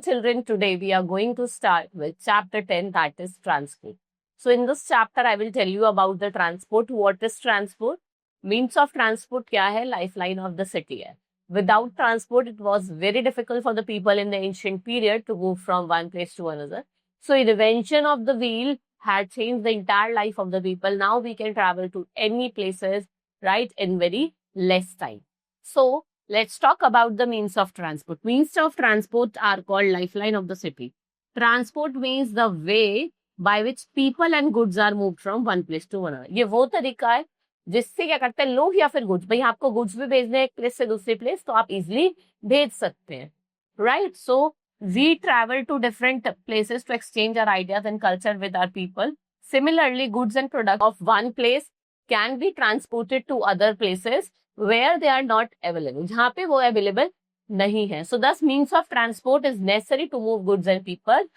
children, today we are going to start with chapter 10, that is transport. So in this chapter, I will tell you about the transport. What is transport? Means of transport क्या है? Lifeline of the city है. Without transport, it was very difficult for the people in the ancient period to move from one place to another. So the invention of the wheel had changed the entire life of the people. Now we can travel to any places, right, in very less time. So let's talk about the means of transport. Means of transport are called lifeline of the city. Transport means the way by which people and goods are moved from one place to another. ये वो तरीका है जिससे क्या करते हैं लोग या फिर गुड्स. भाई आपको गुड्स भी भेजने एक प्लेस से दूसरी प्लेस तो आप इजिली भेज सकते हैं, right. So we travel to different places to exchange our ideas and culture with our people. Similarly, goods and products of one place can be transported to other places where they are not available. जहाँ पे वो available नहीं है. So thus means of transport is necessary to move goods and people,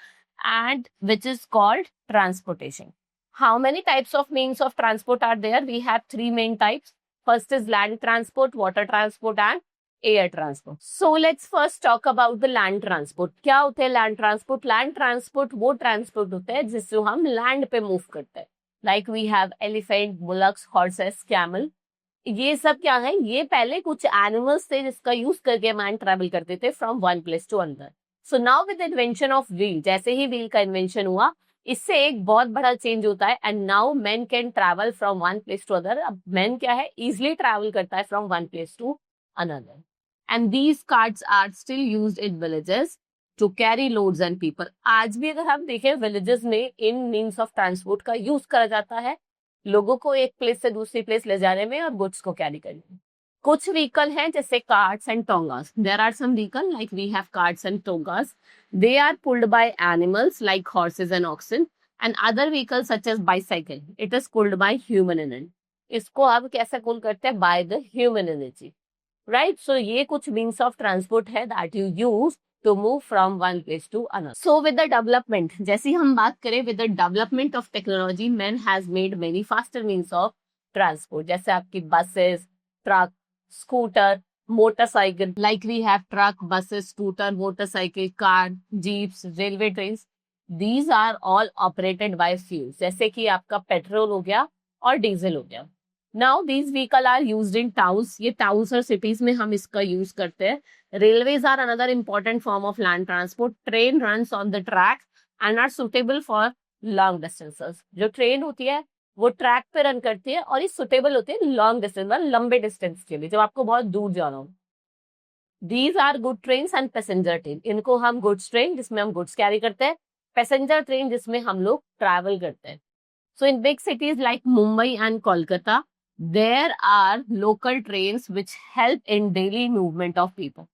and which is called transportation. How many types of means of transport are there? We have three main types. First is land transport, water transport and air transport. So let's first talk about the land transport. क्या होते हैं land transport? Land transport वो transport होते हैं जिससे हम land पे move करते हैं. Like we have elephant, bullocks, horses, camel. ये सब क्या है? ये पहले कुछ animals थे जिसका यूज करके man travel करते थे from one place to another. So now with the invention of wheel, जैसे ही wheel का invention हुआ, इससे एक बहुत बड़ा चेंज होता है. And now man can travel from one place to other. अब मैन क्या है? इजिली ट्रैवल करता है from one place to another. And these carts are still used in villages to carry loads and people. आज भी अगर हम देखें विलेजेस में इन मीन्स ऑफ ट्रांसपोर्ट का यूज करा जाता है लोगों को एक प्लेस से दूसरी प्लेस ले जाने में और गुड्स को कैरी करने में. कुछ व्हीकल हैं जैसे carts and tongas. There are some vehicle like we have carts and tongas. They are pulled by animals like horses and oxen, and other vehicles such as bicycle. It is pulled by human energy. इसको आप कैसे पुल करते हैं? By the human energy, right? So ये कुछ means of transport है that you use to move from one place to another. So with the development, जैसे हम बात करें with the development of technology, man has made many faster means of transport. जैसे आपकी buses, truck, scooter, motorcycle, like we have truck, buses, scooter, motorcycle, car, jeeps, railway trains. These are all operated by fuels. जैसे कि आपका petrol हो गया और diesel हो गया. Now these vehicles are used in towns. ये towns और cities में हम इसका यूज करते हैं. Railways are another important form of land transport. Train runs on the track and are suitable for long distances. जो ट्रेन होती है वो ट्रैक पे रन करती है और ये सुटेबल होती है लॉन्ग डिस्टेंस, मतलब लंबे डिस्टेंस के लिए, जब आपको बहुत दूर जाना हो. These are good train and passenger train. इनको हम गुड्स ट्रेन जिसमें हम गुड्स कैरी करते हैं, पैसेंजर ट्रेन जिसमें हम लोग ट्रैवल करते हैं. So in big cities like Mumbai and Kolkata there are local trains which help in daily movement of people.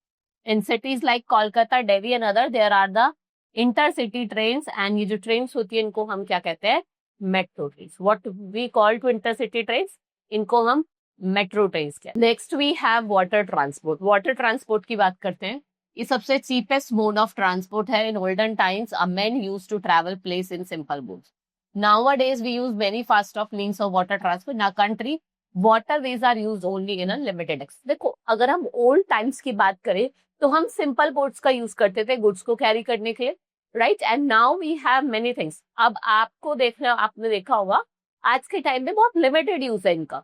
In cities like Kolkata, Delhi and other there are the intercity trains. And ये जो trains होती है इनको हम क्या कहते हैं? Metro trains. What we call to intercity trains, इनको हम मेट्रो ट्रेन्स कहते हैं. Next we have water transport. Water transport की बात करते हैं. ये सबसे चीपेस्ट मोड ऑफ ट्रांसपोर्ट है. In olden times a man used to travel place in simple boats. Nowadays we use many fast of means of water transport. In our country, waterways are used only in a limited extent. देखो अगर हम old times की बात करें तो हम simple boats का use करते थे गुड्स को कैरी करने के लिए, right. And now we have many things. अब आपको देखना, आपने देखा होगा आज के टाइम में बहुत लिमिटेड यूज है इनका.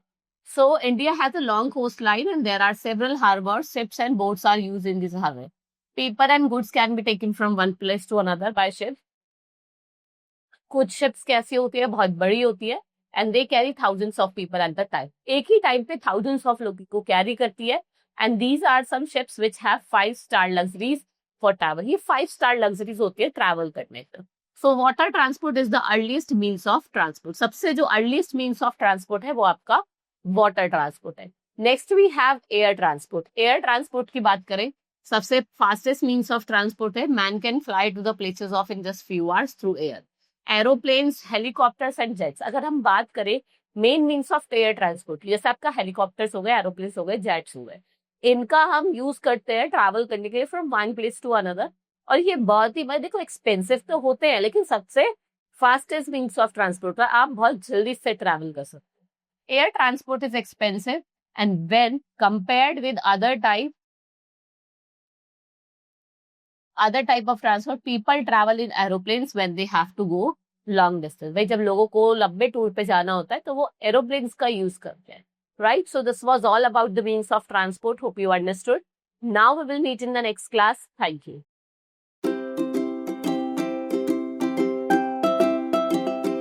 So India has a long coast line and there are several harbours. Ships and boats are used in this harbour. People and goods can be taken from one place to another by ship. कुछ ships कैसी होती है? बहुत बड़ी होती है and they carry thousands of people at the time. एक ही टाइम पे थाउजेंड्स ऑफ लोगों को कैरी करती है. And these are some ships which have 5-star luxuries for travel. ये 5-star लग्जरीज होती है ट्रैवल करने पे. So water transport is the earliest means of transport. सबसे जो अर्लीस्ट मीन्स ऑफ ट्रांसपोर्ट है वो आपका वाटर ट्रांसपोर्ट है. Next we have air transport. Air transport की बात करें, सबसे फास्टेस्ट मीन्स ऑफ ट्रांसपोर्ट है. Man can fly to the places of in just few hours through air. Aeroplanes, helicopters and jets. अगर हम बात करें main means of air transport, जैसे आपका हेलीकॉप्टर्स हो गए, एरोप्लेन्स हो गए, जेट्स हो गए, इनका हम यूज करते हैं ट्रैवल करने के लिए from one place to another. और ये बहुत ही देखो एक्सपेंसिव तो होते हैं लेकिन सबसे फास्टेस्ट मीन्स ऑफ ट्रांसपोर्ट है. आप बहुत जल्दी से ट्रैवल कर सकते हैं. Air transport is expensive and when compared with other type Other type of transport, people travel in aeroplanes when they have to go long distance. भाई जब लोगों को लंबे टूर पे जाना होता है तो वो एरोप्लेन्स का यूज करते हैं. Right? So this was all about the means of transport. Hope you understood. Now we will meet in the next class. Thank you.